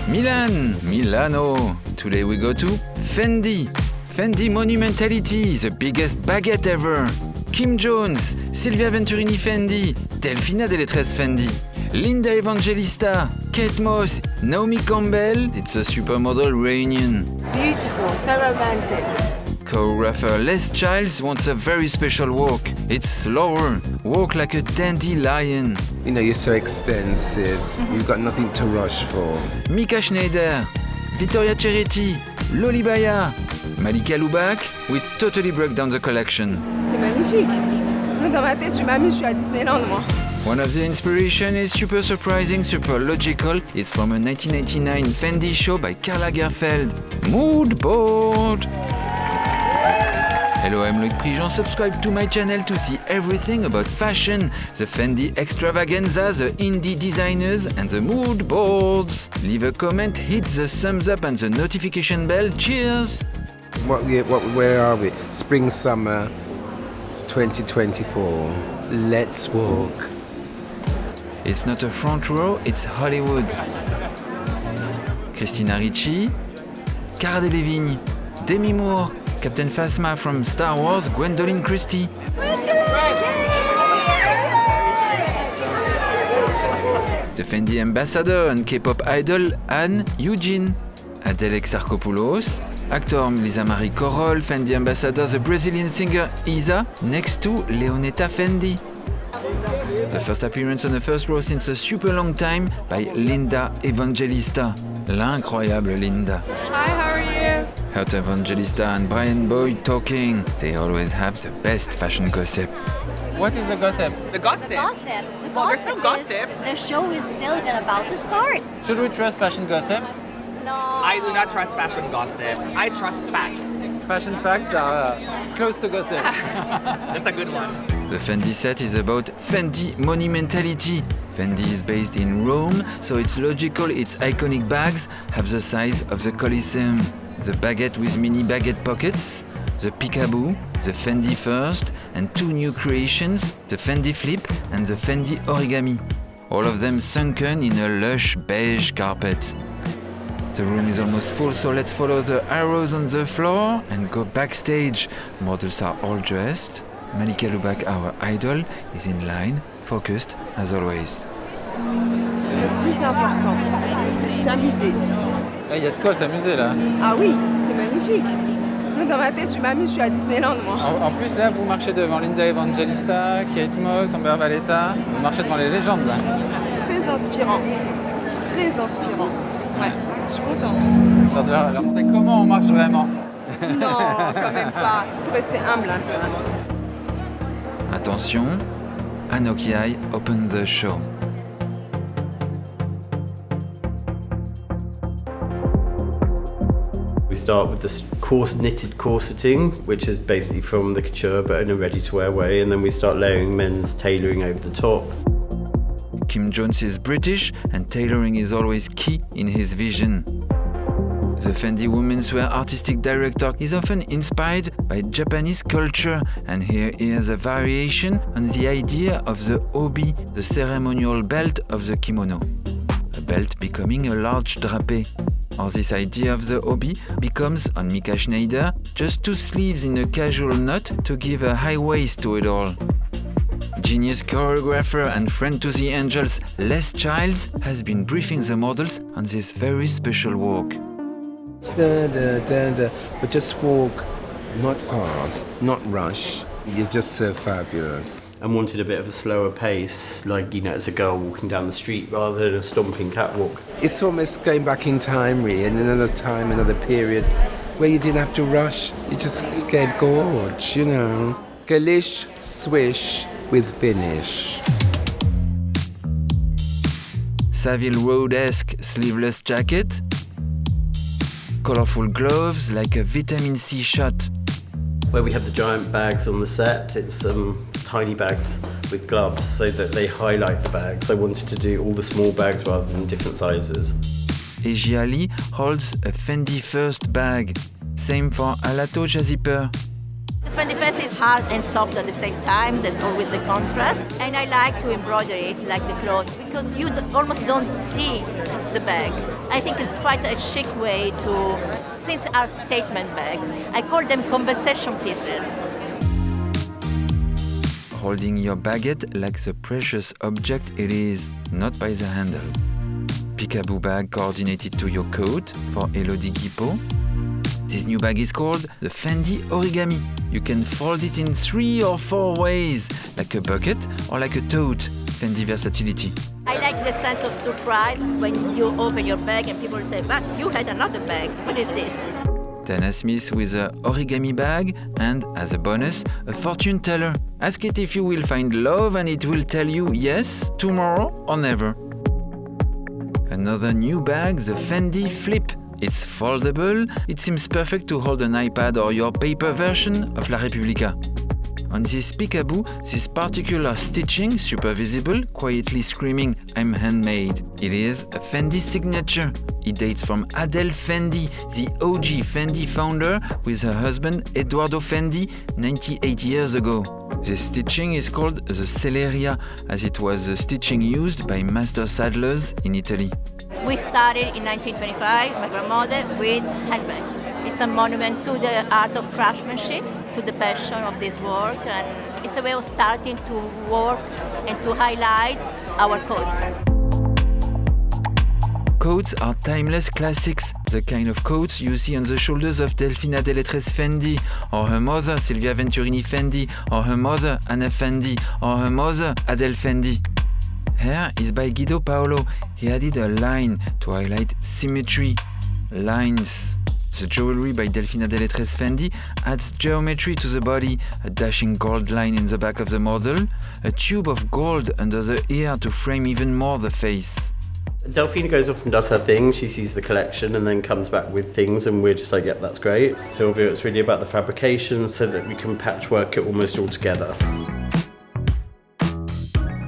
Milan, Milano. Today we go to Fendi. Fendi Monumentality, the biggest baguette ever. Kim Jones, Silvia Venturini Fendi, Delfina delle Tres Fendi. Linda Evangelista, Kate Moss, Naomi Campbell, it's a supermodel reunion. Beautiful, so romantic. Choreographer Les Childs wants a very special walk. It's slower, walk like a dandelion. You know, you're so expensive, you've got nothing to rush for. Mika Schneider, Vittoria Ceretti, Loli Baya, Malika Louback, we totally break down the collection. C'est magnifique. Dans ma tête, je m'amuse, je suis à Disneyland, moi. One of the inspiration is super surprising, super logical. It's from a 1989 Fendi show by Karl Lagerfeld. Mood board! Hello, I'm Loic Prigent. Subscribe to my channel to see everything about fashion, the Fendi extravaganza, the indie designers, and the mood boards. Leave a comment, hit the thumbs up and the notification bell. Cheers! Where are we? Spring, summer 2024. Let's walk. It's not a front row, it's Hollywood. Christina Ricci, Cara Delevingne, Demi Moore, Captain Phasma from Star Wars, Gwendoline Christie. The Fendi ambassador and K-pop idol Anne Eugene. Adele Exarchopoulos, actor Lisa Marie Corol, Fendi ambassador the Brazilian singer Isa, next to Leonetta Fendi. The first appearance on the first row since a super long time by Linda Evangelista. L'incroyable Linda. Hi, how are you? Heart Evangelista and Bryanboy talking. They always have the best fashion gossip. What is the gossip? The gossip. The gossip. The Well, there's gossip no gossip. is the show is still about to start. Should we trust fashion gossip? No. I do not trust fashion gossip. I trust facts. Fashion facts are close to gossip. That's a good one. The Fendi set is about Fendi monumentality. Fendi is based in Rome, so it's logical its iconic bags have the size of the Colosseum. The baguette with mini baguette pockets, the Peekaboo, the Fendi First, and two new creations, the Fendi Flip and the Fendi Origami. All of them sunken in a lush beige carpet. The room is almost full, so let's follow the arrows on the floor and go backstage. Models are all dressed. Malika Louback, our idol, is in line, focused as always. Le plus important, c'est de s'amuser. Il y a de quoi s'amuser là. Ah oui, c'est magnifique. Dans ma tête, je m'amuse, je suis à Disneyland, moi. En plus là, vous marchez devant Linda Evangelista, Kate Moss, Amber Valletta. Vous marchez devant les légendes là. Très inspirant. Très inspirant. Ouais, je suis contente. Ça doit leur montrer comment on marche vraiment. Non, quand même pas. Il faut rester humble un peu. Attention, Anokiai open the show. We start with this knitted corseting, which is basically from the couture but in a ready-to-wear way, and then we start layering men's tailoring over the top. Kim Jones is British and tailoring is always key in his vision. The Fendi women's wear artistic director is often inspired by Japanese culture, and here is a variation on the idea of the obi, the ceremonial belt of the kimono. A belt becoming a large drapé. Or this idea of the obi becomes, on Mika Schneider, just two sleeves in a casual knot to give a high waist to it all. Genius choreographer and friend to the angels Les Childs has been briefing the models on this very special walk. But just walk, not fast, not rush. You're just so fabulous. And wanted a bit of a slower pace, like, you know, as a girl walking down the street rather than a stomping catwalk. It's almost going back in time, really, in another time, another period, where you didn't have to rush. You just gave gorge, you know. Galish, swish with finish. Savile Road-esque sleeveless jacket, colorful gloves like a vitamin C shot. Where we have the giant bags on the set, it's tiny bags with gloves so that they highlight the bags. I wanted to do all the small bags rather than different sizes. Eji Ali holds a Fendi First bag. Same for Alato Jazipper. The Fendi First is hard and soft at the same time. There's always the contrast. And I like to embroider it like the cloth because you almost don't see the bag. I think it's quite a chic way to, since our statement bag, I call them conversation pieces. Holding your baguette like the precious object it is, not by the handle. Peekaboo bag coordinated to your coat for Elodie Guipo. This new bag is called the Fendi Origami. You can fold it in 3 or 4 ways, like a bucket or like a tote. Fendi versatility. I like the sense of surprise when you open your bag and people say, but you had another bag. What is this? Dana Smith with a origami bag and, as a bonus, a fortune teller. Ask it if you will find love and it will tell you yes, tomorrow or never. Another new bag, the Fendi Flip. It's foldable, it seems perfect to hold an iPad or your paper version of La Repubblica. On this Peekaboo, this particular stitching, super visible, quietly screaming, I'm handmade. It is a Fendi signature. It dates from Adele Fendi, the OG Fendi founder, with her husband Eduardo Fendi 98 years ago. This stitching is called the Celeria, as it was the stitching used by master saddlers in Italy. We started in 1925, my grandmother, with handbags. It's a monument to the art of craftsmanship, to the passion of this work, and it's a way of starting to work and to highlight our coats. Coats are timeless classics, the kind of coats you see on the shoulders of Delfina Deletres Fendi, or her mother Silvia Venturini Fendi, or her mother Anna Fendi, or her mother Adele Fendi. Hair is by Guido Paolo. He added a line to highlight symmetry. Lines. The jewelry by Delfina Deletres Fendi adds geometry to the body, a dashing gold line in the back of the model, a tube of gold under the ear to frame even more the face. Delphina goes off and does her thing, she sees the collection and then comes back with things and we're just like, yep, that's great. Silvia, it's really about the fabrication so that we can patchwork it almost all together.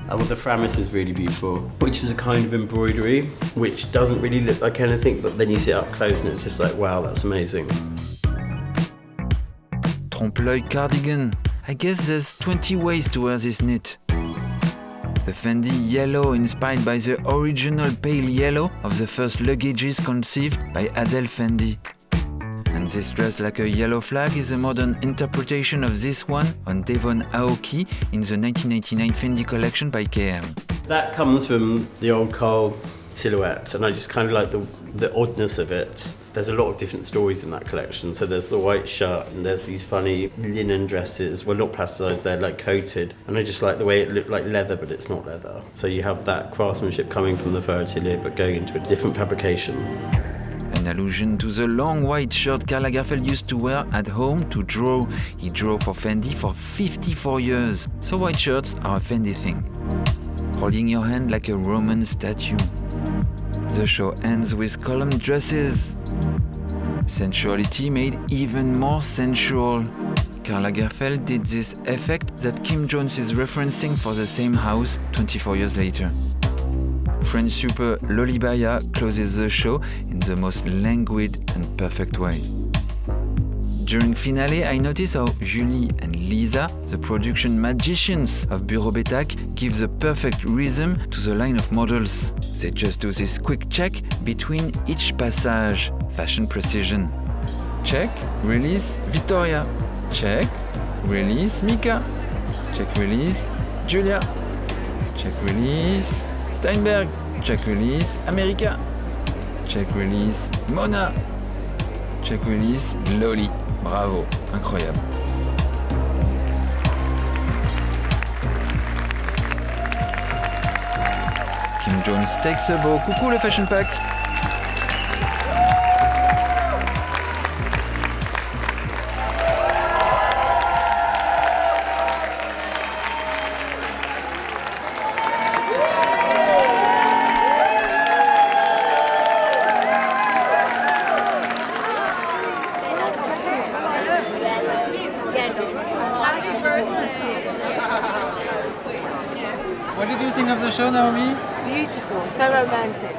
Well, the framis is really beautiful, which is a kind of embroidery, which doesn't really look like anything, but then you see it up close and it's just like, wow, that's amazing. Trompe-l'œil cardigan. I guess there's 20 ways to wear this knit. The Fendi yellow, inspired by the original pale yellow of the first luggages conceived by Adele Fendi. And this dress like a yellow flag is a modern interpretation of this one on Devon Aoki in the 1999 Fendi collection by KL. That comes from the old Carl silhouette, and I just kind of like the oddness of it. There's a lot of different stories in that collection. So there's the white shirt and there's these funny linen dresses, well, not plasticized, they're like coated. And I just like the way it looked like leather, but it's not leather. So you have that craftsmanship coming from the fur atelier, but going into a different fabrication. An allusion to the long white shirt Karl Lagerfeld used to wear at home to draw. He drew for Fendi for 54 years. So white shirts are a Fendi thing. Holding your hand like a Roman statue. The show ends with column dresses. Sensuality made even more sensual. Karl Lagerfeld did this effect that Kim Jones is referencing for the same house 24 years later. French super Lolibaya closes the show in the most languid and perfect way. During finale, I notice how Julie and Lisa, the production magicians of Bureau Betak, give the perfect rhythm to the line of models. They just do this quick check between each passage. Fashion precision. Check, release, Victoria. Check, release, Mika. Check, release, Julia. Check, release, Steinberg. Check, release, America. Check, release, Mona. Check, release, Loli. Bravo, incroyable. Kim Jones takes a bow. Coucou le Fashion Pack. What did you think of the show, Naomi? Beautiful, so romantic.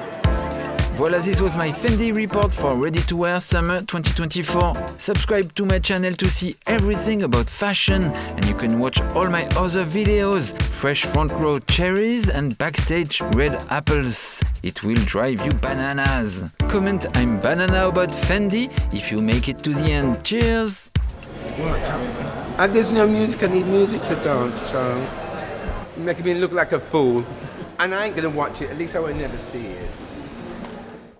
Voila, this was my Fendi report for Ready to Wear Summer 2024. Subscribe to my channel to see everything about fashion, and you can watch all my other videos. Fresh front row cherries and backstage red apples. It will drive you bananas. Comment I'm banana about Fendi if you make it to the end. Cheers! And there's no music, I need music to dance, Charles. You're making me look like a fool. And I ain't gonna watch it, at least I will never see it.